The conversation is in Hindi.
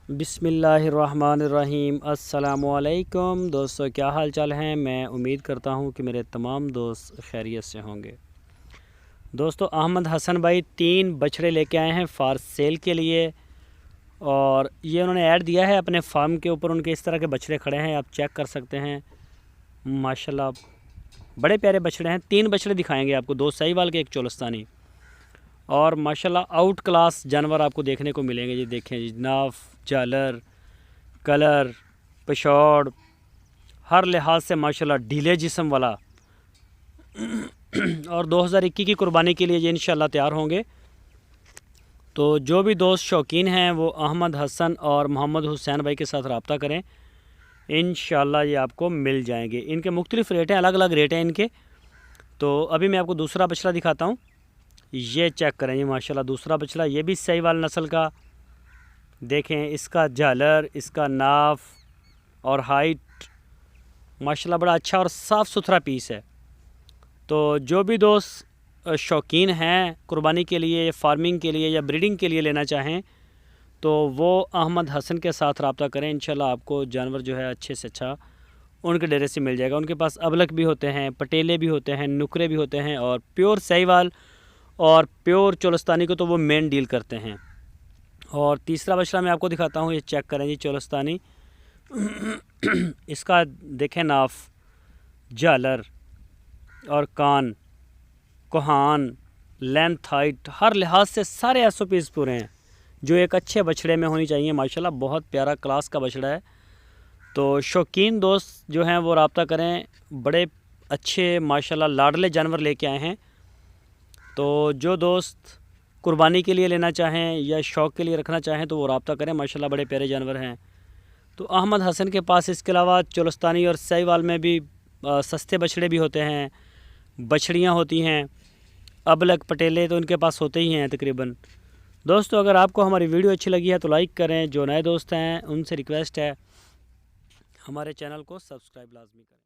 बिस्मिल्लाहिर्रहमानिर्रहीम। अस्सलामुअलैकुम दोस्तों, क्या हाल चाल हैं। मैं उम्मीद करता हूं कि मेरे तमाम दोस्त खैरियत से होंगे। दोस्तों, अहमद हसन भाई 3 बछड़े लेके आए हैं फॉर सेल के लिए, और ये उन्होंने ऐड दिया है अपने फार्म के ऊपर। उनके इस तरह के बछड़े खड़े हैं, आप चेक कर सकते हैं। माशाल्लाह बड़े प्यारे बछड़े हैं। 3 बछड़े दिखाएंगे आपको, 2 साहिवाल के, 1 चोलस्तानी। और माशाल्लाह आउट क्लास जानवर आपको देखने को मिलेंगे। ये देखें जी, नाफ, झालर, कलर, पिछौड़, हर लिहाज से माशाल्लाह ढीले जिस्म वाला। और 2021 की कुर्बानी के लिए ये इंशाल्लाह तैयार होंगे। तो जो भी दोस्त शौकीन हैं वो अहमद हसन और मोहम्मद हुसैन भाई के साथ रब्ता करें, इंशाल्लाह ये आपको मिल जाएंगे। इनके मुख्तलिफ़ रेट हैं, अलग अलग रेट हैं इनके। तो अभी मैं आपको दूसरा बछड़ा दिखाता हूँ। ये चेक करें जी, माशाल्लाह दूसरा बछड़ा, ये भी साहिवाल नस्ल का। देखें इसका झालर, इसका नाफ और हाइट माशाल्लाह बड़ा अच्छा और साफ़ सुथरा पीस है। तो जो भी दोस्त शौकीन हैं कुर्बानी के लिए या फार्मिंग के लिए या ब्रीडिंग के लिए लेना चाहें, तो वो अहमद हसन के साथ रब्ता करें। इंशाल्लाह आपको जानवर जो है अच्छे से अच्छा उनके डेरे से मिल जाएगा। उनके पास अबलक भी होते हैं, पटेले भी होते हैं, नुकरे भी होते हैं, और प्योर साहिवाल और प्योर चोलस्तानी को तो वो मेन डील करते हैं। और तीसरा बछड़ा मैं आपको दिखाता हूँ, ये चेक करें जी, चोलस्तानी। इसका देखें नाफ, झालर और कान, कोहान, लेंथ, हाइट, हर लिहाज से सारे एसओपीज़ पूरे हैं जो एक अच्छे बछड़े में होनी चाहिए। माशाल्लाह बहुत प्यारा क्लास का बछड़ा है। तो शौकीन दोस्त जो हैं वो रब्ता करें। बड़े अच्छे माशाल्लाह लाडले जानवर लेके आए हैं। तो जो दोस्त कुर्बानी के लिए लेना चाहें या शौक़ के लिए रखना चाहें तो वो रब्ता करें। माशाल्लाह बड़े प्यारे जानवर हैं। तो अहमद हसन के पास इसके अलावा चोलस्तानी और साहिवाल में भी सस्ते बछड़े भी होते हैं, बछड़ियाँ होती हैं, अबलक, पटेले तो इनके पास होते ही हैं तकरीबन। दोस्तों, अगर आपको हमारी वीडियो अच्छी लगी है तो लाइक करें। जो नए दोस्त हैं उनसे रिक्वेस्ट है हमारे चैनल को सब्सक्राइब लाजमी करें।